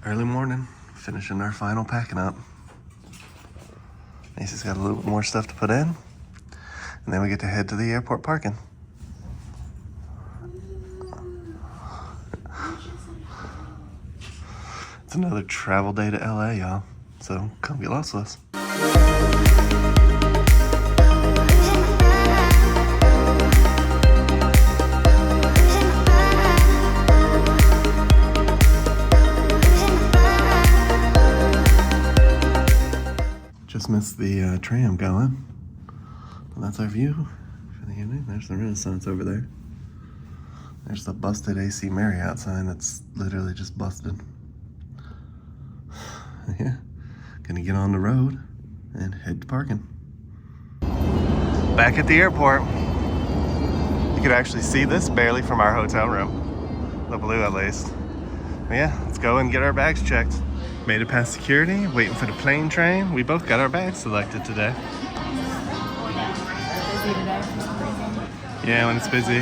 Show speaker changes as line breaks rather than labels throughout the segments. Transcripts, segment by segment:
Early morning, finishing our final packing up. Macy's got a little bit more stuff to put in, and then we get to head to the airport parking. It's another travel day to LA, y'all, so come get lost with us. Just missed the tram going. And that's our view for the evening. There's the Renaissance over there. There's the busted AC Marriott sign that's literally just busted. Yeah, gonna get on the road and head to parking. Back at the airport. You could actually see this barely from our hotel room. The blue at least. But yeah, let's go and get our bags checked. Made it past security, waiting for the plane train. We both got our bags selected today. Yeah, when it's busy,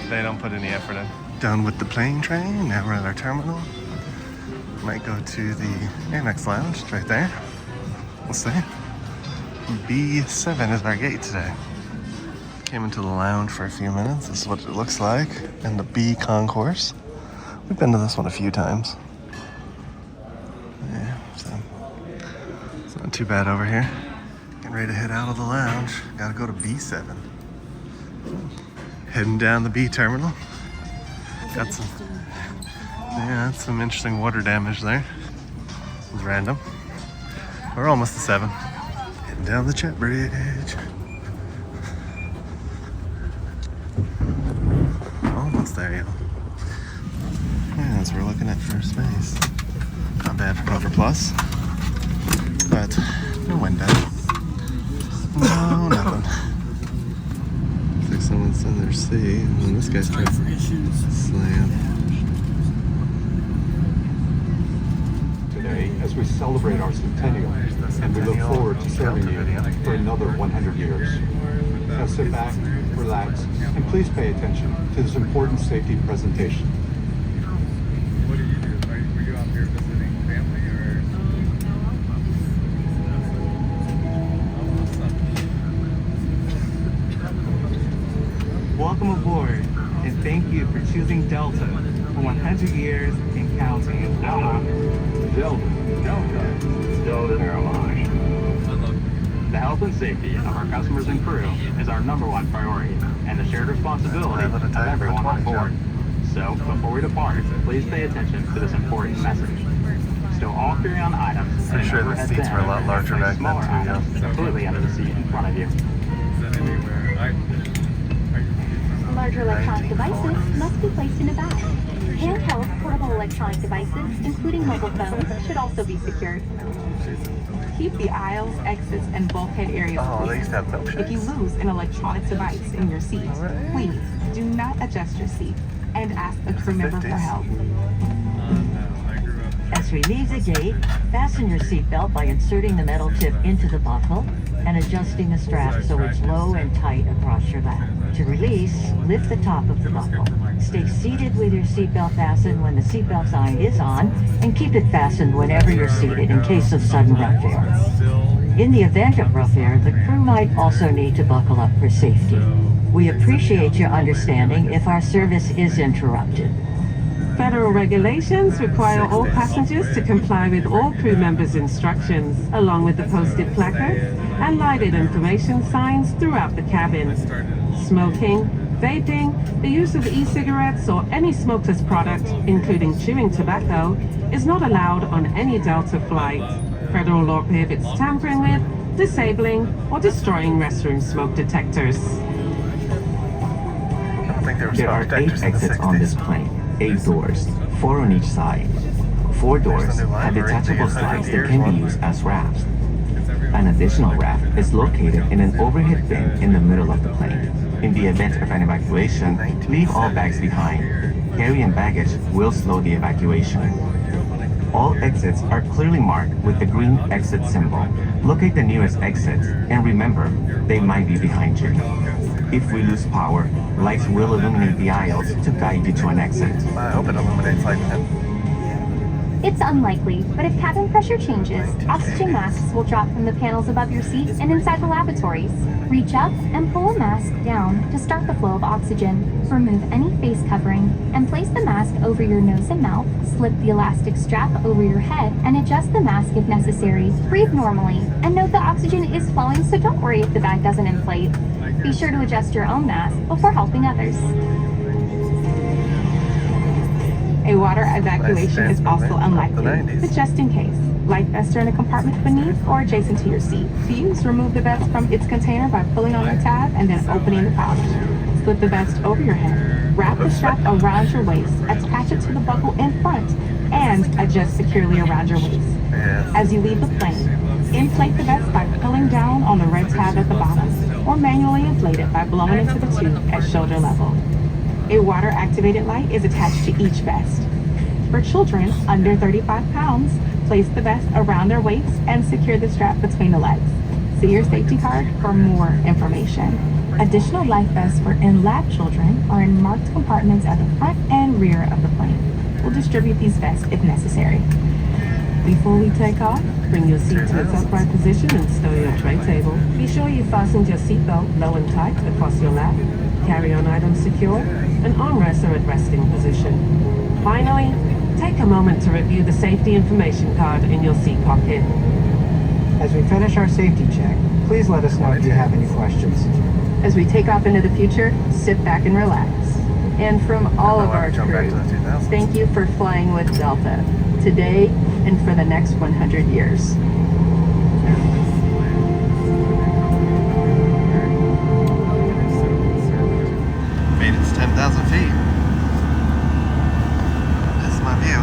they don't put any effort in. Done with the plane train, now we're at our terminal. Might go to the Amex Lounge, it's right there. We'll see. B7 is our gate today. Came into the lounge for a few minutes. This is what it looks like in the B concourse. We've been to this one a few times. Yeah, so it's not too bad over here. Getting ready to head out of the lounge. Gotta go to B7. Heading down the B terminal. Got some, yeah, some interesting water damage there. It was random. We're almost to 7. Heading down the Chet Bridge. Almost there, y'all. Yeah, as we're looking at first space. Not bad for Cover Plus, but no window. No, nothing. Looks like someone's in their seat, and then this guy's trying to slam.
Today, as we celebrate our centennial, and we look forward to serving you for another 100 years. Now sit back, relax, and please pay attention to this important safety presentation.
What do? Were you out here visiting family or?
Welcome aboard, and thank you for choosing Delta for 100 years and counting.
Delta Airlines.
The health and safety of our customers and crew is our #1 priority, and the shared responsibility of everyone on board. So, before we depart, please pay attention to this important message. Stow all carry-on items
Pretty sure the seats were a lot larger back then
smaller
too, yeah.
items completely under the seat in front of you.
Larger electronic devices must be placed in a bag. Handheld portable electronic devices, including mobile phones, should also be secured.
Keep the aisles, exits, and bulkhead areas
Oh, they
clear.
used to have milkshakes.
If you lose an electronic device in your seat, please do not adjust your seat and ask a crew member for help.
As we leave the gate, fasten your seatbelt by inserting the metal tip into the buckle and adjusting the strap so it's low and tight across your lap. To release, lift the top of the buckle. Stay seated with your seatbelt fastened when the seatbelt sign is on, and keep it fastened whenever you're seated in case of sudden rough air. In the event of rough air, the crew might also need to buckle up for safety. We appreciate your understanding if our service is interrupted.
Federal regulations require all passengers to comply with all crew members' instructions, along with the posted placards and lighted information signs throughout the cabin. Smoking, vaping, the use of e-cigarettes or any smokeless product, including chewing tobacco, is not allowed on any Delta flight. Federal law prohibits tampering with, disabling, or destroying restroom smoke detectors.
I don't think there were
There are 8 exits on this plane. 8 doors, 4 on each side. 4 doors have detachable slides that can be used as rafts. An additional raft is located in an overhead bin in the middle of the plane. In the event of an evacuation, leave all bags behind. Carry-on baggage will slow the evacuation. All exits are clearly marked with the green exit symbol. Locate the nearest exit, and remember, they might be behind you. If we lose power, lights will illuminate the aisles to guide you to an exit.
I hope it illuminates like that.
It's unlikely, but if cabin pressure changes, oxygen masks will drop from the panels above your seat and inside the lavatories. Reach up and pull a mask down to start the flow of oxygen. Remove any face covering and place the mask over your nose and mouth. Slip the elastic strap over your head and adjust the mask if necessary. Breathe normally and note the oxygen is flowing, so don't worry if the bag doesn't inflate. Be sure to adjust your own mask before helping others.
A water evacuation is also unlikely, but just in case. Life vests are in a compartment beneath or adjacent to your seat. To use, remove the vest from its container by pulling on the tab and then opening the pouch. Slip the vest over your head. Wrap the strap around your waist. Attach it to the buckle in front and adjust securely around your waist. As you leave the plane, inflate the vest by pulling down on the red tab at the bottom or manually inflate it by blowing into the tube at shoulder level. A water-activated light is attached to each vest. For children under 35 pounds, place the vest around their waist and secure the strap between the legs. See your safety card for more information. Additional life vests for in-lab children are in marked compartments at the front and rear of the plane. We'll distribute these vests if necessary. Before we take off, bring your seat to its upright position and stow your tray table. Be sure you fastened your seatbelt low and tight across your lap. Carry-on items secure, and armrests are at resting position. Finally, take a moment to review the safety information card in your seat pocket.
As we finish our safety check, please let us know if you have any questions.
As we take off into the future, sit back and relax. And from all of our crew, thank you for flying with Delta, today and for the next 100 years.
Made it to 10,000 feet. This is my view.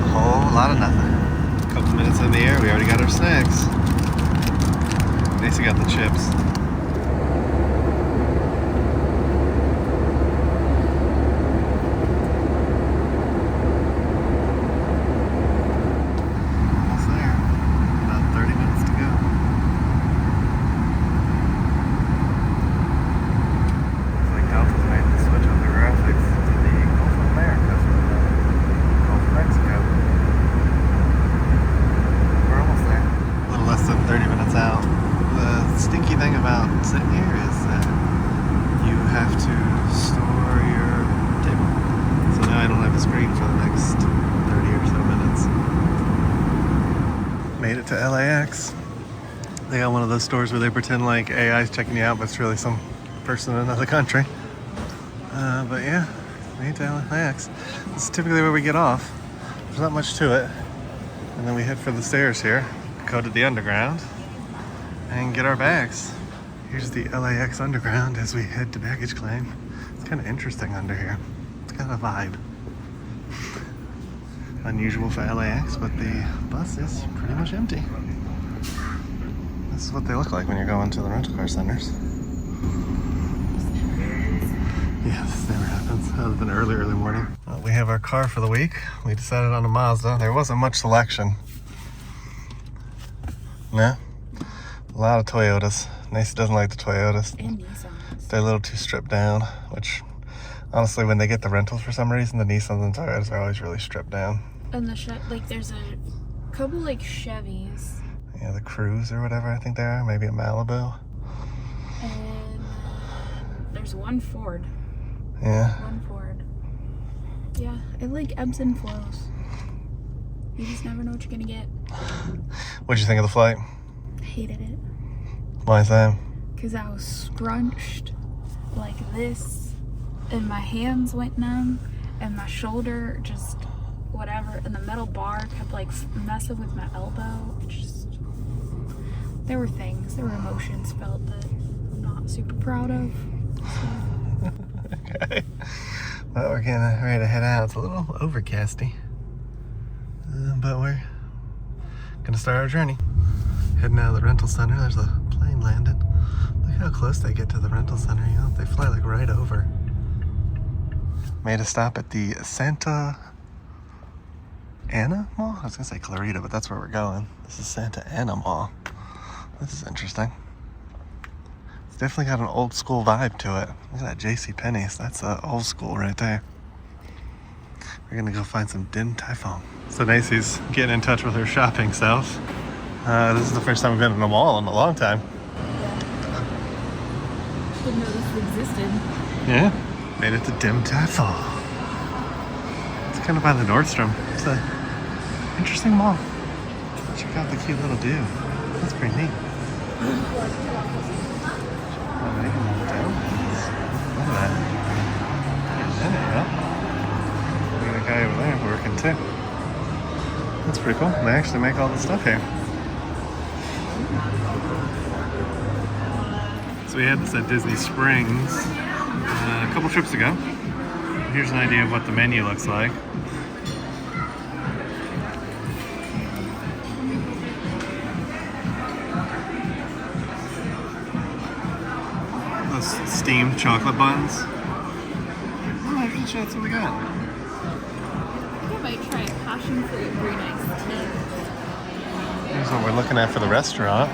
A whole lot of nothing. A couple minutes in the air, we already got our snacks. Nice, we got the chips. Almost there. About 30 minutes to go. Looks like Delta's made the switch on the graphics to the Gulf of America from the Gulf of Mexico. We're almost there. A little less than 30 minutes out. The stinky thing about sitting here is that you have to store your table. So now I don't have a screen for the next 30 or so minutes. Made it to LAX. They got one of those stores where they pretend like AI is checking you out, but it's really some person in another country. But yeah, made it to LAX. This is typically where we get off. There's not much to it. And then we head for the stairs here, go to the underground, and get our bags. Here's the LAX underground as we head to baggage claim. It's kind of interesting under here. It's got a vibe. Unusual for LAX, but the bus is pretty much empty. This is what they look like when you're going to the rental car centers. Yeah, this never happens other than early morning. Well, we have our car for the week. We decided on a Mazda. There wasn't much selection. No? A lot of Toyotas. Nacy doesn't like the Toyotas.
And Nissans.
They're a little too stripped down, which honestly, when they get the rentals for some reason, the Nissans and Toyotas are always really stripped down.
And like there's a couple like Chevys.
Yeah, the Cruze or whatever I think they are. Maybe a Malibu.
And there's one Ford.
Yeah.
One Ford. Yeah, it like ebbs and flows. You just never know what you're gonna get.
What'd you think of the flight?
Hated it.
Why is that?
Because I was scrunched like this, and my hands went numb, and my shoulder just whatever, and the metal bar kept like messing with my elbow. There were emotions felt that I'm not super proud of. So.
Okay. Well, we're getting ready to head out. It's a little overcasty, but we're gonna start our journey. Heading out of the rental center. There's a plane landed. Look how close they get to the rental center. You know, they fly like right over. Made a stop at the Santa Ana Mall? I was gonna say Clarita, but that's where we're going. This is Santa Ana Mall. This is interesting. It's definitely got an old school vibe to it. Look at that JCPenney's. That's old school right there. We're gonna go find some dim Tai Fung. So Macy's getting in touch with her shopping self. This is the first time we've been in a mall in a long time.
Didn't know this existed.
Yeah, made it to dim Tai Fung. It's kind of by the Nordstrom. It's an interesting mall. Check out the cute little dude. That's pretty neat. Look at that. Look at that guy over there working too. That's pretty cool. They actually make all the stuff here. So we had this at Disney Springs a couple trips ago. Here's an idea of what the menu looks like. Those steamed chocolate buns. Oh, actually, that's what we got.
I think I might try passion fruit green iced tea.
Here's what we're looking at for the restaurant.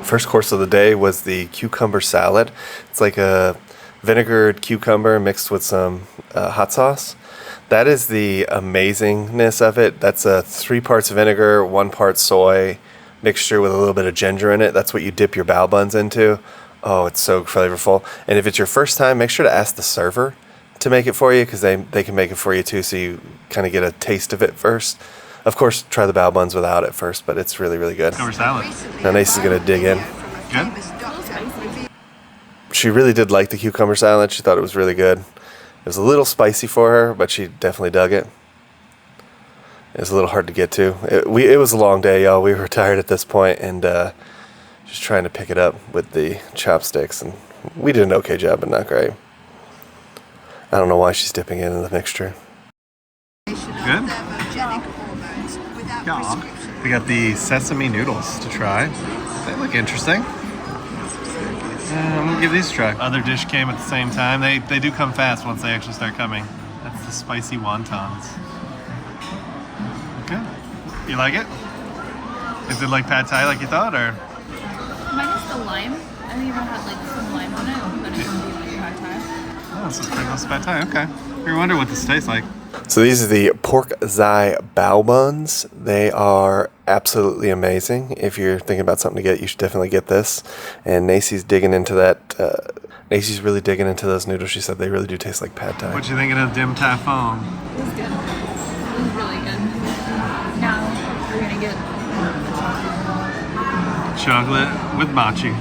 First course of the day was the cucumber salad. It's like a vinegared cucumber mixed with some hot sauce. That is the amazingness of it. That's a 3 parts vinegar, 1 part soy mixture with a little bit of ginger in it. That's what you dip your bao buns into. Oh, it's so flavorful. And if it's your first time, make sure to ask the server to make it for you, because they can make it for you too, so you kind of get a taste of it first. Of course, try the bao buns without it first, but it's really, really good. Cucumber salad. Now Nace is going to dig in. Good? She really did like the cucumber salad. She thought it was really good. It was a little spicy for her, but she definitely dug it. It was a little hard to get to. It was a long day, y'all. We were tired at this point, and just trying to pick it up with the chopsticks, and we did an okay job, but not great. I don't know why she's dipping it in the mixture. Good? Yeah. We got the sesame noodles to try. They look interesting. I'm gonna give these a try. Other dish came at the same time. They do come fast once they actually start coming. That's the spicy wontons. Okay. You like it? Is it like pad thai like you thought, or?
Minus the lime. I think I had like some lime on it, but it wouldn't be like pad thai.
Oh, so it's pretty close to pad thai. Okay. You wonder what this tastes like. So these are the pork zai bao buns. They are absolutely amazing. If you're thinking about something to get, you should definitely get this. And Nacy's digging into that. Nacy's really digging into those noodles. She said they really do taste like pad thai. What you thinking of dim tai fung?
It was good. It was really good. Now we're gonna get
chocolate with mochi.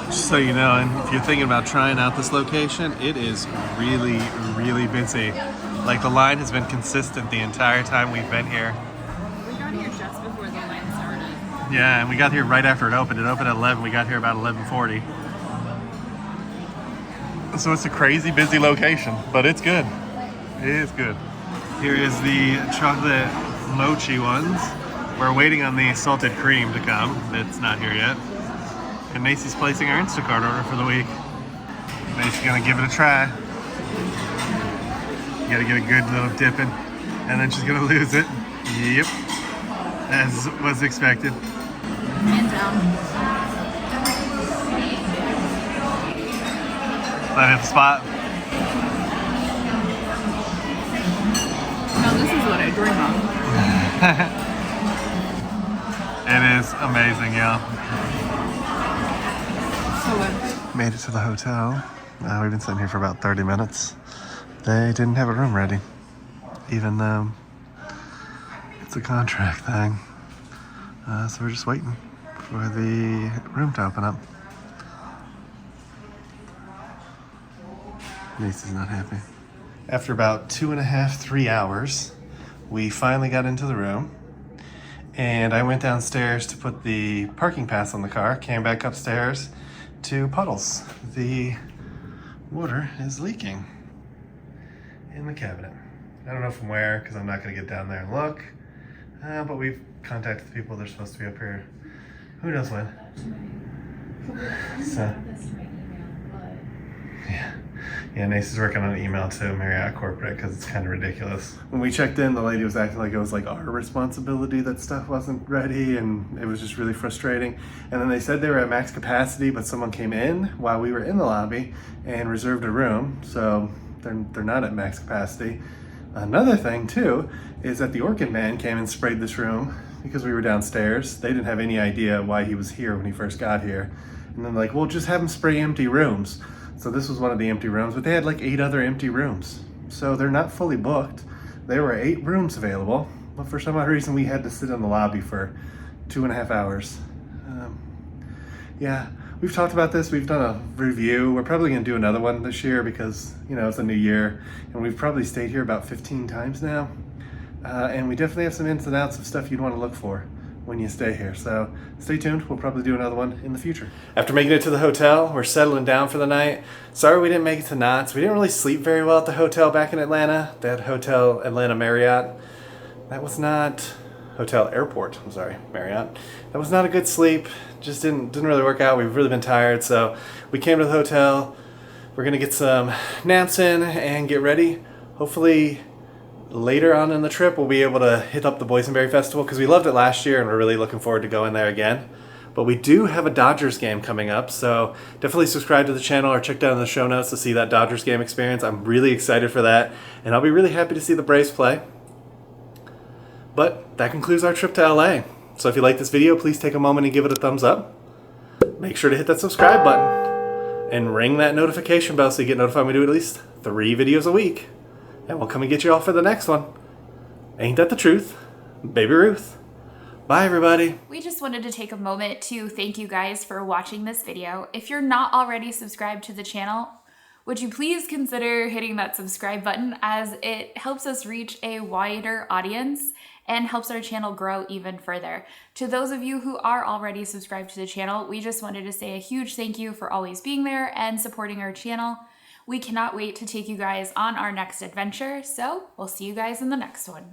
Just so you know, and if you're thinking about trying out this location, it is really, really busy. Like, the line has been consistent the entire time we've been here.
We got here just before the line started.
Yeah, and we got here right after it opened. It opened at 11. We got here about 11:40. So it's a crazy busy location, but it's good. It is good. Here is the chocolate mochi ones. We're waiting on the salted cream to come. It's not here yet. And Macy's placing our Instacart order for the week. Macy's gonna give it a try. You gotta get a good little dipping, and then she's gonna lose it. Yep, as was expected.
Hands down.
That hit the spot.
No, this is what I dream of.
It is amazing, yeah.
So good.
Made it to the hotel. We've been sitting here for about 30 minutes. They didn't have a room ready, even though it's a contract thing. So we're just waiting for the room to open up. Macy's not happy. After about 2.5, 3 hours, we finally got into the room. And I went downstairs to put the parking pass on the car, came back upstairs to puddles. The water is leaking in the cabinet. I don't know from where, because I'm not going to get down there and look. But we've contacted the people that are supposed to be up here. Who knows when? So, yeah. Yeah, Nace's working on an email to Marriott corporate because it's kind of ridiculous. When we checked in, the lady was acting like it was like our responsibility that stuff wasn't ready, and it was just really frustrating. And then they said they were at max capacity, but someone came in while we were in the lobby and reserved a room, so they're not at max capacity. Another thing too is that the Orchid Man came and sprayed this room because we were downstairs. They didn't have any idea why he was here when he first got here. And then like, well, just have him spray empty rooms. So this was one of the empty rooms, but they had like 8 other empty rooms. So they're not fully booked. There were 8 rooms available, but for some odd reason we had to sit in the lobby for 2.5 hours. Yeah, we've talked about this. We've done a review. We're probably gonna do another one this year because, you know, it's a new year, and we've probably stayed here about 15 times now. And we definitely have some ins and outs of stuff you'd want to look for when you stay here. So stay tuned. We'll probably do another one in the future. After making it to the hotel, we're settling down for the night. Sorry we didn't make it to Knott's. We didn't really sleep very well at the hotel back in Atlanta. That hotel, Atlanta Marriott. That was not Hotel Airport. I'm sorry, Marriott. That was not a good sleep. Just didn't really work out. We've really been tired, so we came to the hotel. We're gonna get some naps in and get ready. Hopefully later on in the trip we'll be able to hit up the Boysenberry Festival because we loved it last year and we're really looking forward to going there again. But we do have a Dodgers game coming up, so definitely subscribe to the channel or check down in the show notes to see that Dodgers game experience. I'm really excited for that, and I'll be really happy to see the Braves play. But that concludes our trip to LA. So if you like this video, please take a moment and give it a thumbs up. Make sure to hit that subscribe button and ring that notification bell so you get notified when we do at least 3 videos a week. And we'll come and get you all for the next one. Ain't that the truth? Baby Ruth. Bye, everybody.
We just wanted to take a moment to thank you guys for watching this video. If you're not already subscribed to the channel, would you please consider hitting that subscribe button, as it helps us reach a wider audience and helps our channel grow even further. To those of you who are already subscribed to the channel, we just wanted to say a huge thank you for always being there and supporting our channel. We cannot wait to take you guys on our next adventure, so we'll see you guys in the next one.